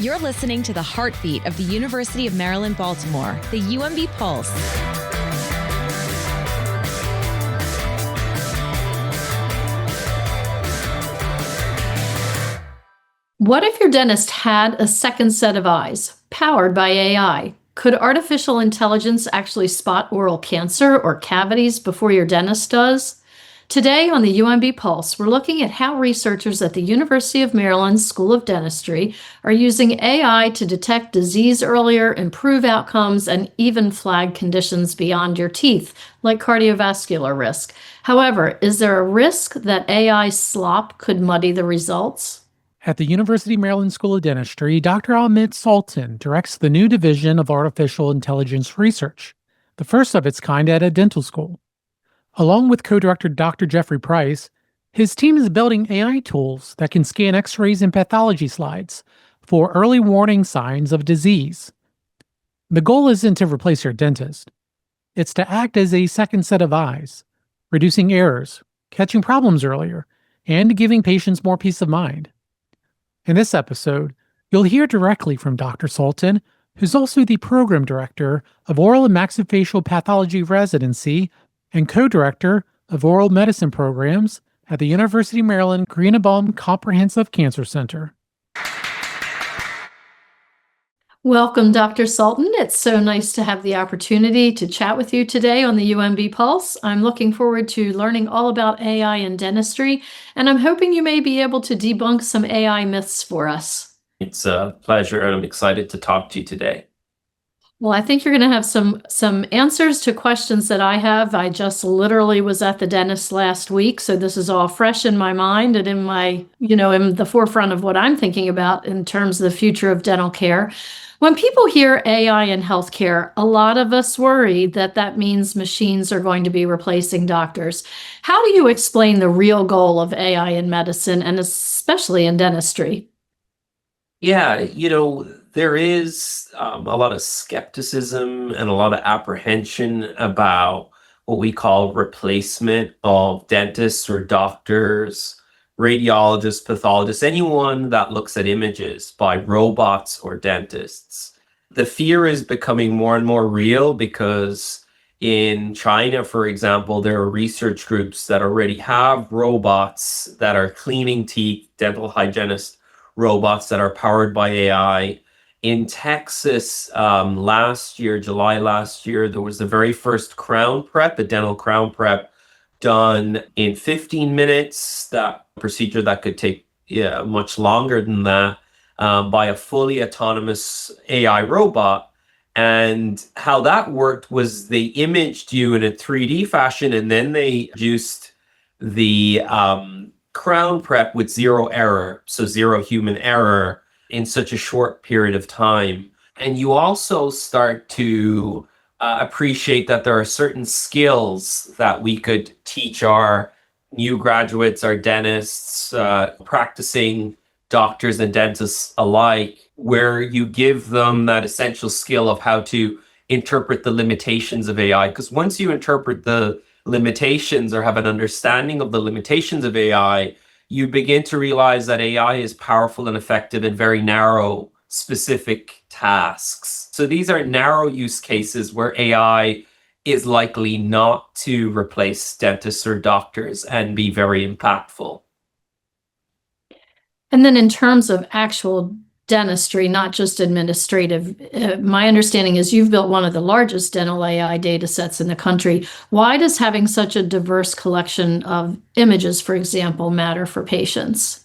You're listening to the heartbeat of the University of Maryland, Baltimore, the UMB Pulse. What if your dentist had a second set of eyes, powered by AI? Could artificial intelligence actually spot oral cancer or cavities before your dentist does? Today on the UMB Pulse, we're looking at how researchers at the University of Maryland School of Dentistry are using AI to detect disease earlier, improve outcomes, and even flag conditions beyond your teeth, like cardiovascular risk. However, is there a risk that AI slop could muddy the results? At the University of Maryland School of Dentistry, Dr. Ahmed Sultan directs the new division of artificial intelligence research, the first of its kind at a dental school. Along with co-director Dr. Jeffrey Price, his team is building AI tools that can scan X-rays and pathology slides for early warning signs of disease. The goal isn't to replace your dentist. It's to act as a second set of eyes, reducing errors, catching problems earlier, and giving patients more peace of mind. In this episode, you'll hear directly from Dr. Sultan, who's also the program director of Oral and Maxillofacial Pathology Residency and co-director of Oral Medicine Programs at the University of Maryland Greenebaum Comprehensive Cancer Center. Welcome, Dr. Sultan. It's so nice to have the opportunity to chat with you today on the UMB Pulse. I'm looking forward to learning all about AI in dentistry, and I'm hoping you may be able to debunk some AI myths for us. It's a pleasure, and I'm excited to talk to you today. Well, I think you're going to have some answers to questions that I have. I just literally was at the dentist last week, so this is all fresh in my mind and in my, in the forefront of what I'm thinking about in terms of the future of dental care. When people hear AI in healthcare, a lot of us worry that means machines are going to be replacing doctors. How do you explain the real goal of AI in medicine and especially in dentistry? Yeah, there is a lot of skepticism and a lot of apprehension about what we call replacement of dentists or doctors, radiologists, pathologists, anyone that looks at images by robots or dentists. The fear is becoming more and more real because in China, for example, there are research groups that already have robots that are cleaning teeth, dental hygienist robots that are powered by AI. In Texas, July last year, there was the very first crown prep, the dental crown prep, done in 15 minutes, that procedure that could take much longer than that, by a fully autonomous AI robot. And how that worked was they imaged you in a 3D fashion, and then they used the crown prep with zero error, so zero human error, in such a short period of time. And you also start to appreciate that there are certain skills that we could teach our new graduates, our dentists, practicing doctors and dentists alike, where you give them that essential skill of how to interpret the limitations of AI. Because once you interpret the limitations or have an understanding of the limitations of AI, you begin to realize that AI is powerful and effective in very narrow, specific tasks. So these are narrow use cases where AI is likely not to replace dentists or doctors and be very impactful. And then in terms of actual dentistry, not just administrative, my understanding is you've built one of the largest dental AI data sets in the country. Why does having such a diverse collection of images, for example, matter for patients?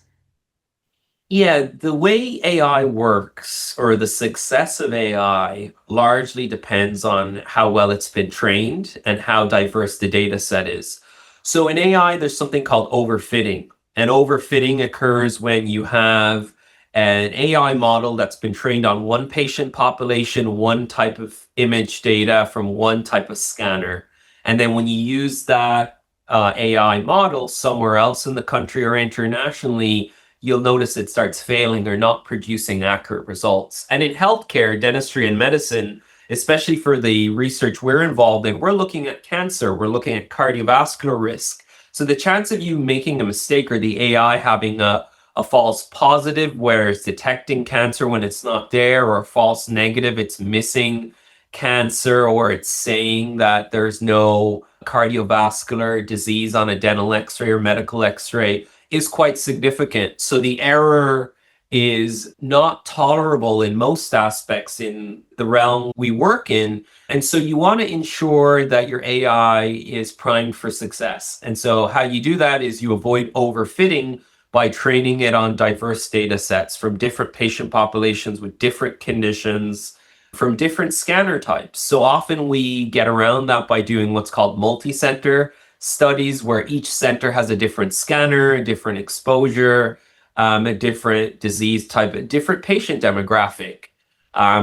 Yeah, the way AI works, or the success of AI, largely depends on how well it's been trained and how diverse the data set is. So in AI, there's something called overfitting. And overfitting occurs when you have an AI model that's been trained on one patient population, one type of image data from one type of scanner. And then when you use that AI model somewhere else in the country or internationally, you'll notice it starts failing or not producing accurate results. And in healthcare, dentistry and medicine, especially for the research we're involved in, we're looking at cancer, we're looking at cardiovascular risk. So the chance of you making a mistake or the AI having a a false positive where it's detecting cancer when it's not there, or a false negative, it's missing cancer, or it's saying that there's no cardiovascular disease on a dental x-ray or medical x-ray, is quite significant. So the error is not tolerable in most aspects in the realm we work in. And so you want to ensure that your AI is primed for success. And so how you do that is you avoid overfitting by training it on diverse data sets from different patient populations with different conditions, from different scanner types. So often we get around that by doing what's called multi-center studies, where each center has a different scanner, a different exposure, a different disease type, a different patient demographic.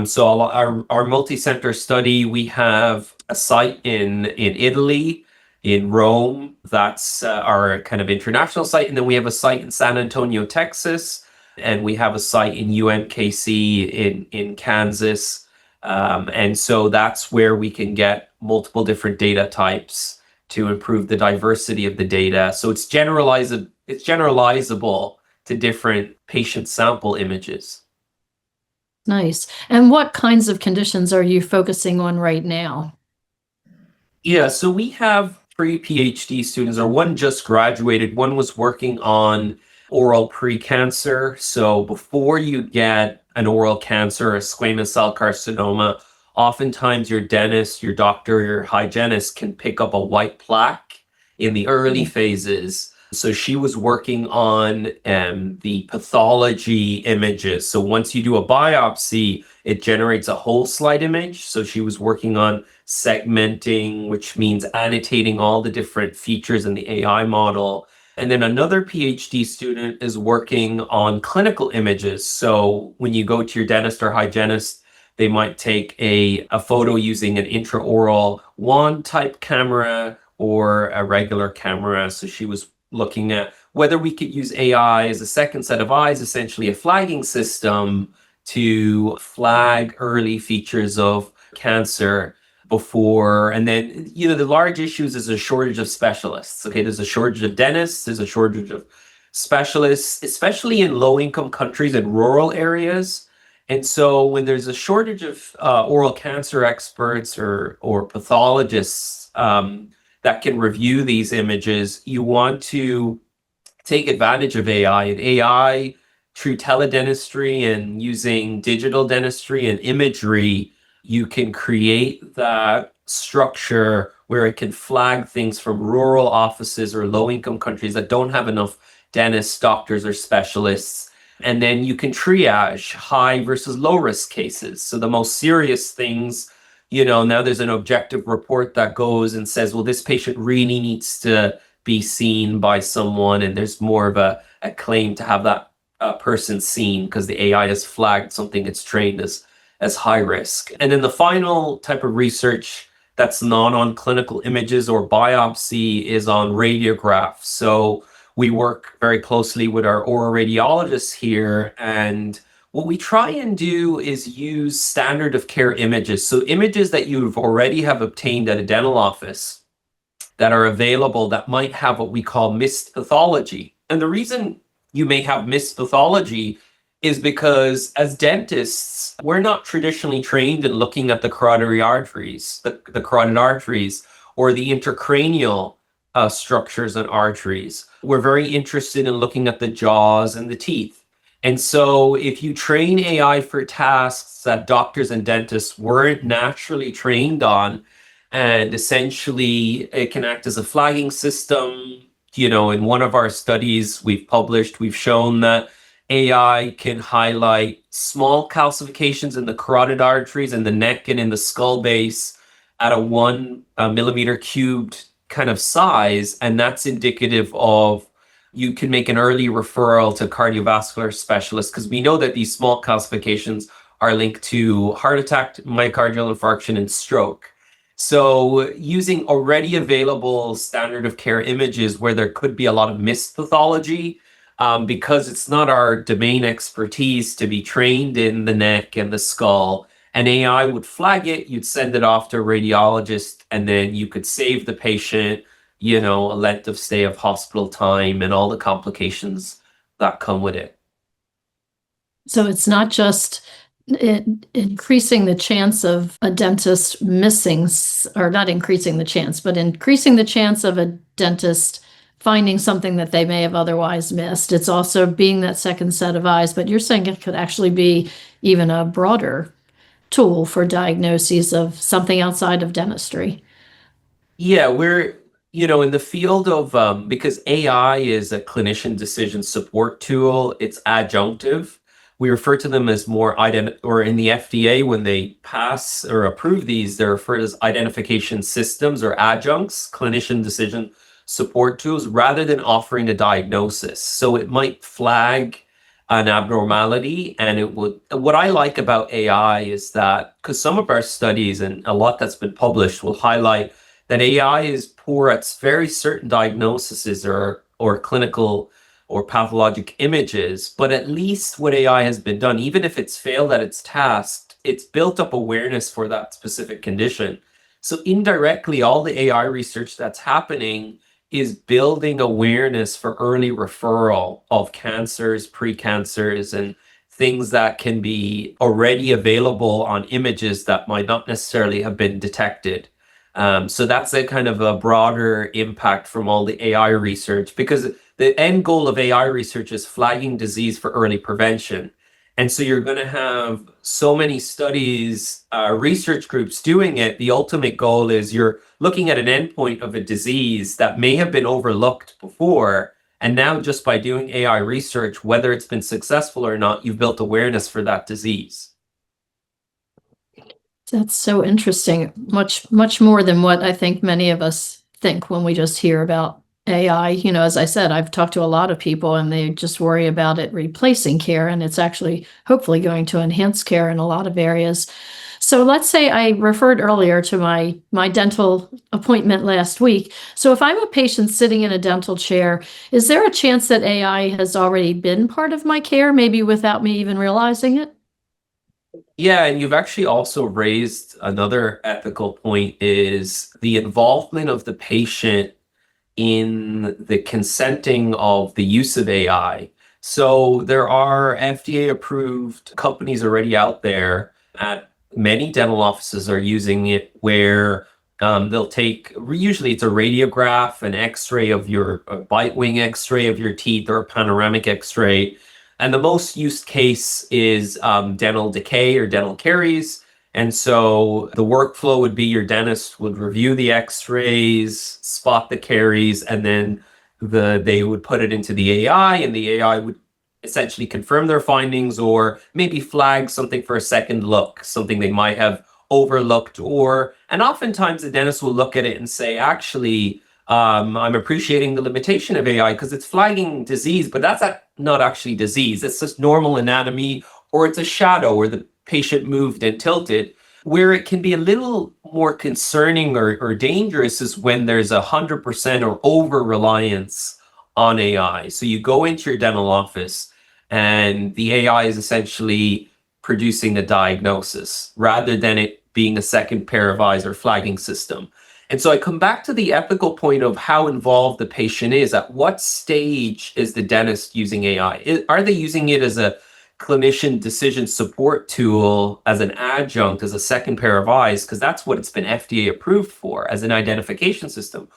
So our multi-center study, we have a site in Italy, in Rome. That's our kind of international site. And then we have a site in San Antonio, Texas. And we have a site in UMKC in Kansas. And so that's where we can get multiple different data types to improve the diversity of the data. So it's generalizable to different patient sample images. Nice. And what kinds of conditions are you focusing on right now? Yeah, so we have 3 PhD students, or one just graduated. One was working on oral precancer. So before you get an oral cancer, a squamous cell carcinoma, oftentimes your dentist, your doctor, your hygienist can pick up a white plaque in the early phases. So she was working on the pathology images. So once you do a biopsy, it generates a whole slide image. So she was working on segmenting, which means annotating all the different features in the AI model. And then another PhD student is working on clinical images. So when you go to your dentist or hygienist, they might take a photo using an intraoral wand type camera or a regular camera. So she was looking at whether we could use AI as a second set of eyes, essentially a flagging system to flag early features of cancer before. And then, the large issues is a shortage of specialists. Okay, there's a shortage of dentists, there's a shortage of specialists, especially in low-income countries and rural areas. And so when there's a shortage of oral cancer experts or pathologists that can review these images, you want to take advantage of AI. And AI, through teledentistry and using digital dentistry and imagery, you can create that structure where it can flag things from rural offices or low-income countries that don't have enough dentists, doctors, or specialists. And then you can triage high versus low-risk cases. So the most serious things, now there's an objective report that goes and says, well, this patient really needs to be seen by someone, and there's more of a claim to have that person seen because the AI has flagged something it's trained as high risk. And then the final type of research that's not on clinical images or biopsy is on radiographs. So we work very closely with our oral radiologists here, and what we try and do is use standard of care images. So images that you've already have obtained at a dental office that are available that might have what we call missed pathology. And the reason you may have missed pathology is because as dentists, we're not traditionally trained in looking at the carotid arteries, the carotid arteries, or the intracranial structures and arteries. We're very interested in looking at the jaws and the teeth. And so if you train AI for tasks that doctors and dentists weren't naturally trained on, and essentially it can act as a flagging system. In one of our studies we've published, we've shown that AI can highlight small calcifications in the carotid arteries in the neck and in the skull base at a 1 millimeter cubed kind of size. And that's indicative of you can make an early referral to cardiovascular specialists, because we know that these small calcifications are linked to heart attack, myocardial infarction, and stroke. So using already available standard of care images where there could be a lot of missed pathology, because it's not our domain expertise to be trained in the neck and the skull, and AI would flag it, you'd send it off to a radiologist, and then you could save the patient, a length of stay of hospital time and all the complications that come with it. So it's not just increasing the chance of a dentist missing, or not increasing the chance, but increasing the chance of a dentist finding something that they may have otherwise missed. It's also being that second set of eyes, but you're saying it could actually be even a broader tool for diagnoses of something outside of dentistry. Yeah, we're, in the field of, because AI is a clinician decision support tool, it's adjunctive. We refer to them as more or in the FDA, when they pass or approve these, they're referred as identification systems or adjuncts, clinician decision support tools, rather than offering a diagnosis. So it might flag an abnormality, and what I like about AI is that, because some of our studies and a lot that's been published will highlight that AI is poor at very certain diagnoses or clinical or pathologic images, but at least what AI has been done, even if it's failed at its task, it's built up awareness for that specific condition. So indirectly, all the AI research that's happening is building awareness for early referral of cancers, precancers, and things that can be already available on images that might not necessarily have been detected. So that's a kind of a broader impact from all the AI research, because the end goal of AI research is flagging disease for early prevention. And so you're going to have so many studies, research groups doing it. The ultimate goal is you're looking at an endpoint of a disease that may have been overlooked before. And now, just by doing AI research, whether it's been successful or not, you've built awareness for that disease. That's so interesting. Much more than what I think many of us think when we just hear about AI. As I said, I've talked to a lot of people and they just worry about it replacing care, and it's actually hopefully going to enhance care in a lot of areas. So let's say I referred earlier to my dental appointment last week. So if I'm a patient sitting in a dental chair, is there a chance that AI has already been part of my care, maybe without me even realizing it? Yeah, and you've actually also raised another ethical point, is the involvement of the patient in the consenting of the use of AI. So there are FDA approved companies already out there, at many dental offices are using it, where they'll take, usually it's a radiograph, an x-ray of your, a bite wing x-ray of your teeth, or a panoramic x-ray. And the most used case is dental decay or dental caries. And so the workflow would be your dentist would review the x-rays, spot the caries, and then they would put it into the AI, and the AI would essentially confirm their findings, or maybe flag something for a second look, something they might have overlooked. And oftentimes the dentist will look at it and say, actually, I'm appreciating the limitation of AI because it's flagging disease, but that's not actually disease. It's just normal anatomy, or it's a shadow where the patient moved and tilted. Where it can be a little more concerning or dangerous is when there's 100% or over reliance on AI. So you go into your dental office and the AI is essentially producing a diagnosis rather than it being a second pair of eyes or flagging system. And so I come back to the ethical point of how involved the patient is. At what stage is the dentist using AI? Are they using it as a clinician decision support tool, as an adjunct, as a second pair of eyes, because that's what it's been FDA approved for, as an identification system?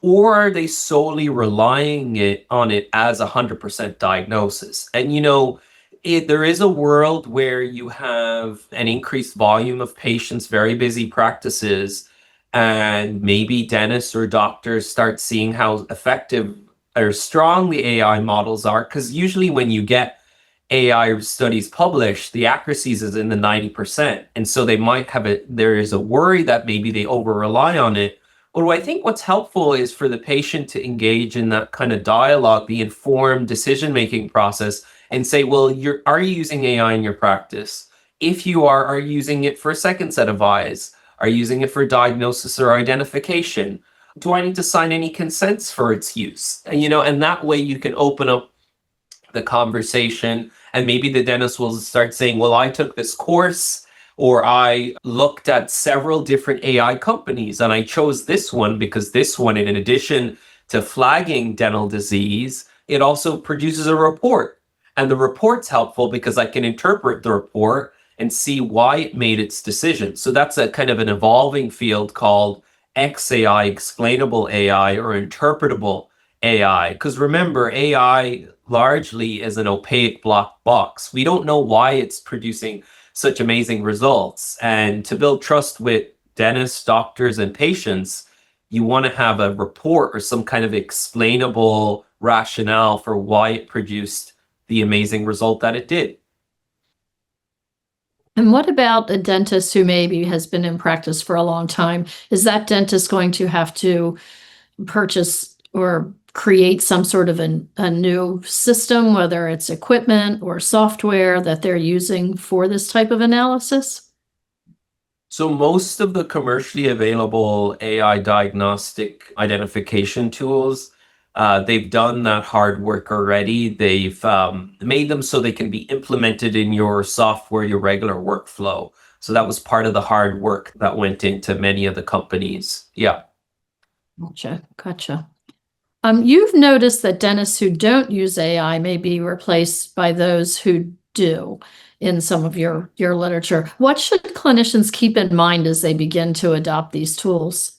Or are they solely relying on it as 100% diagnosis? And there is a world where you have an increased volume of patients, very busy practices, and maybe dentists or doctors start seeing how effective or strong the AI models are. Because usually when you get AI studies published, the accuracies is in the 90%. And so they might there is a worry that maybe they over rely on it. But I think what's helpful is for the patient to engage in that kind of dialogue, the informed decision-making process, and say, well, are you using AI in your practice? If you are you using it for a second set of eyes? Are you using it for diagnosis or identification? Do I need to sign any consents for its use? And that way you can open up the conversation, and maybe the dentist will start saying, well, I took this course, or I looked at several different AI companies and I chose this one because this one, in addition to flagging dental disease, it also produces a report. And the report's helpful because I can interpret the report and see why it made its decision. So that's a kind of an evolving field called XAI, explainable AI, or interpretable AI. Because remember, AI largely is an opaque black box. We don't know why it's producing such amazing results. And to build trust with dentists, doctors, and patients, you want to have a report or some kind of explainable rationale for why it produced the amazing result that it did. And what about a dentist who maybe has been in practice for a long time? Is that dentist going to have to purchase or create some sort of a new system, whether it's equipment or software that they're using for this type of analysis? So most of the commercially available AI diagnostic identification tools, they've done that hard work already. They've made them so they can be implemented in your software, your regular workflow. So that was part of the hard work that went into many of the companies. Yeah. Gotcha. You've noticed that dentists who don't use AI may be replaced by those who do in some of your literature. What should clinicians keep in mind as they begin to adopt these tools?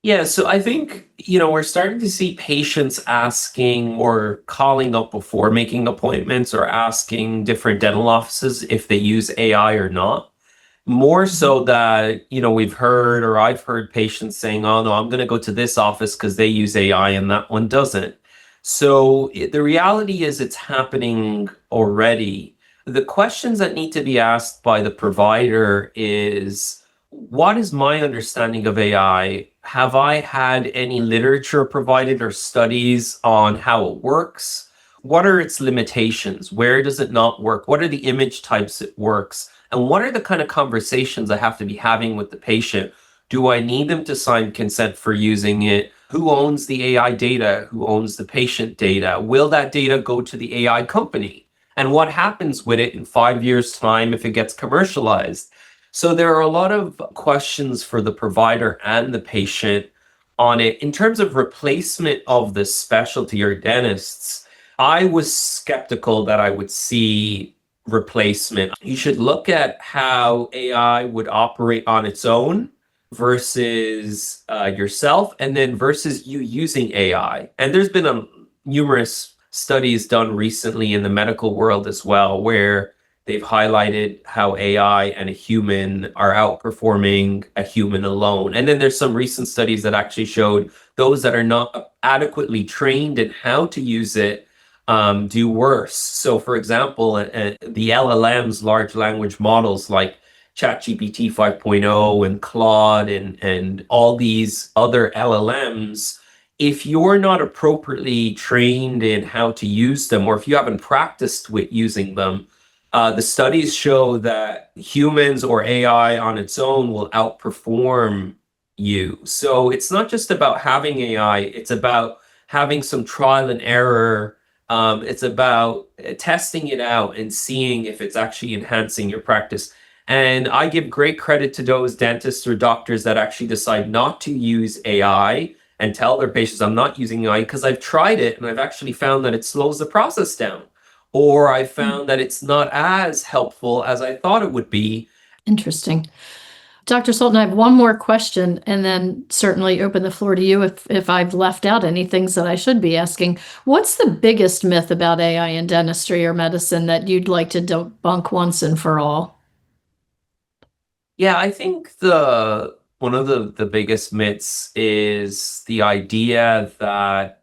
Yeah, so I think, we're starting to see patients asking or calling up before making appointments or asking different dental offices if they use AI or not. More so that, we've heard or I've heard patients saying, oh, no, I'm going to go to this office because they use AI and that one doesn't. So the reality is it's happening already. The questions that need to be asked by the provider is, what is my understanding of AI? Have I had any literature provided or studies on how it works? What are its limitations? Where does it not work? What are the image types it works? And what are the kind of conversations I have to be having with the patient? Do I need them to sign consent for using it? Who owns the AI data? Who owns the patient data? Will that data go to the AI company? And what happens with it in 5 years' time if it gets commercialized? So there are a lot of questions for the provider and the patient on it. In terms of replacement of the specialty or dentists, I was skeptical that I would see replacement. You should look at how AI would operate on its own versus yourself, and then versus you using AI. And there's been numerous studies done recently in the medical world as well, where they've highlighted how AI and a human are outperforming a human alone. And then there's some recent studies that actually showed those that are not adequately trained in how to use it do worse. So for example, the LLMs, large language models like ChatGPT 5.0 and Claude and all these other LLMs, if you're not appropriately trained in how to use them, or if you haven't practiced with using them, the studies show that humans or AI on its own will outperform you. So it's not just about having AI, it's about having some trial and error. It's about testing it out and seeing if it's actually enhancing your practice. And I give great credit to those dentists or doctors that actually decide not to use AI and tell their patients, I'm not using AI because I've tried it and I've actually found that it slows the process down. Or I found that it's not as helpful as I thought it would be. Interesting. Dr. Sultan, I have one more question, and then certainly open the floor to you if I've left out any things that I should be asking. What's the biggest myth about AI in dentistry or medicine that you'd like to debunk once and for all? Yeah, I think one of the biggest myths is the idea that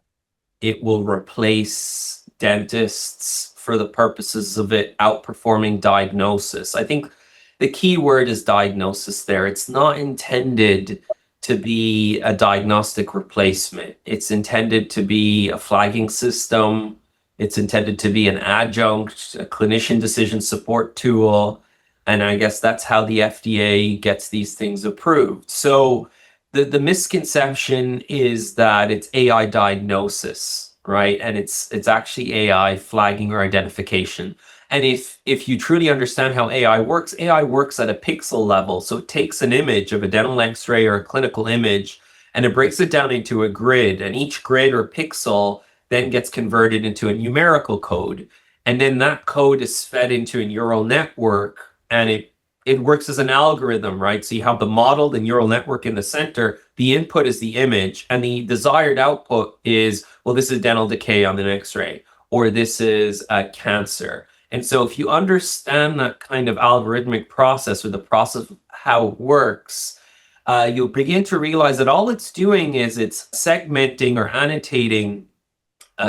it will replace dentists for the purposes of it outperforming diagnosis. I think the key word is diagnosis there. It's not intended to be a diagnostic replacement. It's intended to be a flagging system. It's intended to be an adjunct, a clinician decision support tool. And I guess that's how the FDA gets these things approved. So the misconception is that it's AI diagnosis, right? And it's actually AI flagging or identification. And if you truly understand how AI works at a pixel level. So it takes an image of a dental X-ray or a clinical image, and it breaks it down into a grid. And each grid or pixel then gets converted into a numerical code. And then that code is fed into a neural network, and it works as an algorithm, right? So you have the model, the neural network in the center, the input is the image, and the desired output is, well, this is dental decay on an X-ray, or this is cancer. And so if you understand that kind of algorithmic process, or the process of how it works, you'll begin to realize that all it's doing is it's segmenting or annotating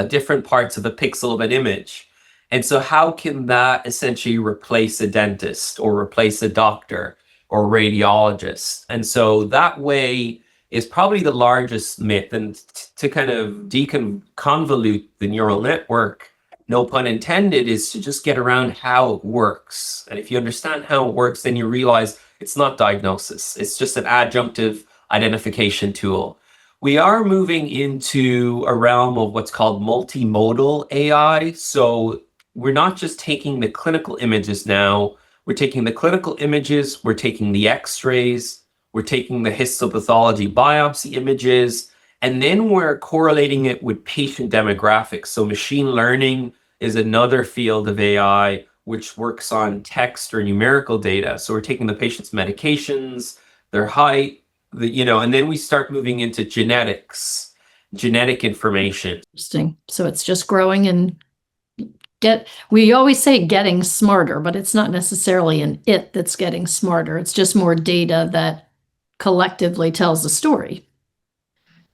different parts of a pixel of an image. And so how can that essentially replace a dentist or replace a doctor or radiologist? And so that way is probably the largest myth. And to kind of deconvolute the neural network, no pun intended, is to just get around how it works. And if you understand how it works, then you realize it's not diagnosis. It's just an adjunctive identification tool. We are moving into a realm of what's called multimodal AI. So we're not just taking the clinical images now, we're taking the clinical images, we're taking the X-rays, we're taking the histopathology biopsy images, and then we're correlating it with patient demographics. So machine learning is another field of AI which works on text or numerical data. So we're taking the patient's medications, their height, and then we start moving into genetic information. Interesting. So it's just growing and we always say getting smarter, but it's not necessarily an it that's getting smarter. It's just more data that collectively tells a story.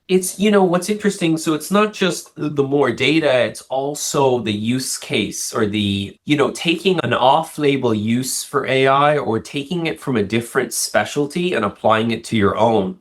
It's, what's interesting, so it's not just the more data, it's also the use case, or the, taking an off-label use for AI, or taking it from a different specialty and applying it to your own.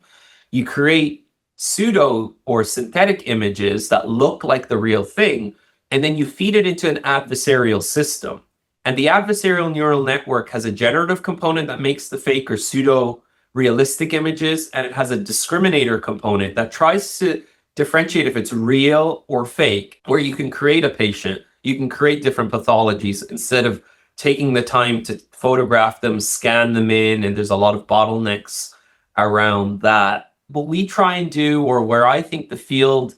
You create pseudo or synthetic images that look like the real thing, and then you feed it into an adversarial system. And the adversarial neural network has a generative component that makes the fake or pseudo realistic images, and it has a discriminator component that tries to differentiate if it's real or fake, where you can create a patient, you can create different pathologies instead of taking the time to photograph them, scan them in, and there's a lot of bottlenecks around that. What we try and do, or where I think the field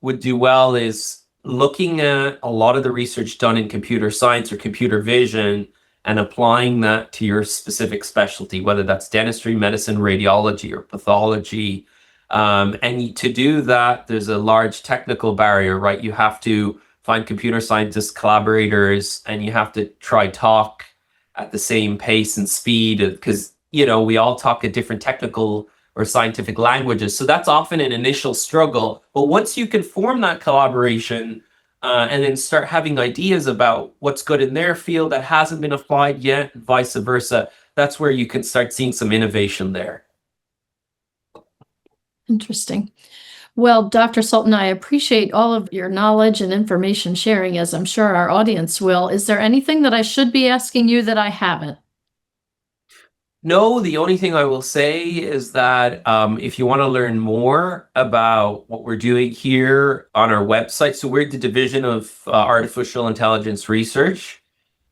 would do well, is looking at a lot of the research done in computer science or computer vision and applying that to your specific specialty, whether that's dentistry, medicine, radiology, or pathology. And to do that, there's a large technical barrier, right? You have to find computer scientist collaborators, and you have to try talk at the same pace and speed, because, we all talk a different technical or scientific languages. So that's often an initial struggle. But once you can form that collaboration, and then start having ideas about what's good in their field that hasn't been applied yet, vice versa, that's where you can start seeing some innovation there. Interesting. Well, Dr. Sultan, I appreciate all of your knowledge and information sharing, as I'm sure our audience will. Is there anything that I should be asking you that I haven't? No, the only thing I will say is that if you want to learn more about what we're doing here on our website, so we're the Division of Artificial Intelligence Research.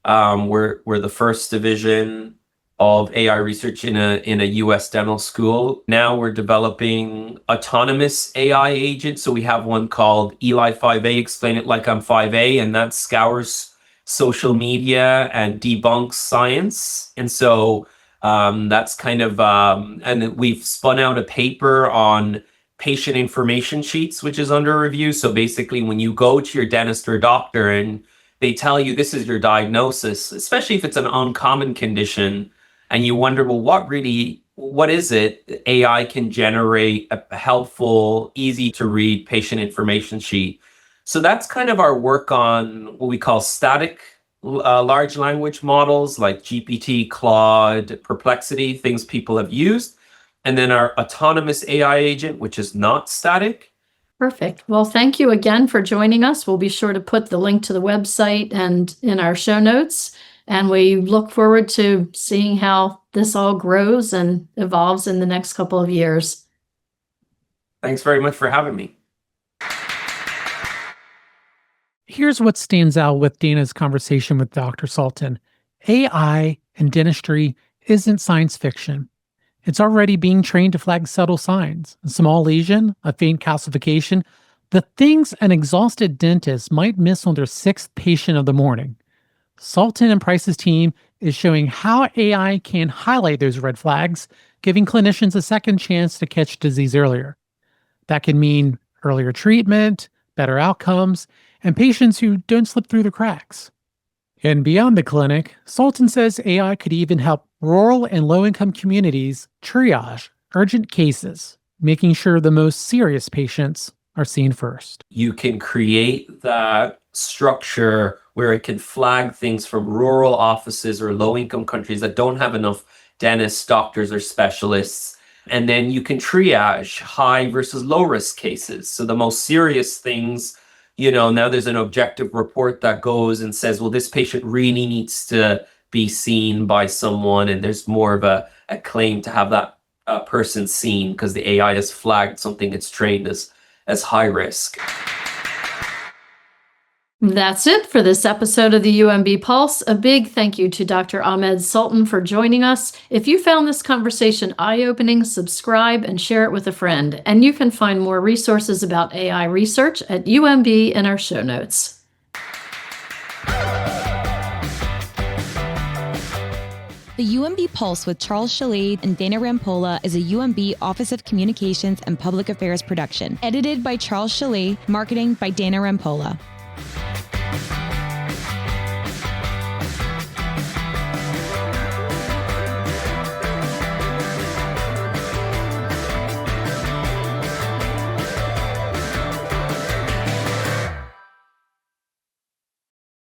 We're the first division of AI research in a US dental school. Now we're developing autonomous AI agents. So we have one called Eli 5A, Explain It Like I'm 5A, and that scours social media and debunks science. And so that's kind of, and we've spun out a paper on patient information sheets, which is under review. So basically, when you go to your dentist or doctor and they tell you this is your diagnosis, especially if it's an uncommon condition, and you wonder, well, what is it? AI can generate a helpful, easy to read patient information sheet. So that's kind of our work on what we call static large language models like GPT, Claude, Perplexity, things people have used. And then our autonomous AI agent, which is not static. Perfect. Well, thank you again for joining us. We'll be sure to put the link to the website and in our show notes. And we look forward to seeing how this all grows and evolves in the next couple of years. Thanks very much for having me. Here's what stands out with Dana's conversation with Dr. Sultan. AI and dentistry isn't science fiction. It's already being trained to flag subtle signs, a small lesion, a faint calcification, The things an exhausted dentist might miss on their sixth patient of the morning. Sultan and Price's team is showing how AI can highlight those red flags, giving clinicians a second chance to catch disease earlier. That can mean earlier treatment, better outcomes, and patients who don't slip through the cracks. And beyond the clinic, Sultan says AI could even help rural and low-income communities triage urgent cases, making sure the most serious patients are seen first. You can create that structure where it can flag things from rural offices or low-income countries that don't have enough dentists, doctors, or specialists. And then you can triage high versus low risk cases. So the most serious things, now there's an objective report that goes and says, well, this patient really needs to be seen by someone. And there's more of a claim to have that person seen because the AI has flagged something it's trained as high risk. That's it for this episode of the UMB Pulse. A big thank you to Dr. Ahmed Sultan for joining us. If you found this conversation eye-opening, subscribe and share it with a friend. And you can find more resources about AI research at UMB in our show notes. The UMB Pulse with Charles Chalet and Dana Rampolla is a UMB Office of Communications and Public Affairs production. Edited by Charles Chalet, marketing by Dana Rampolla.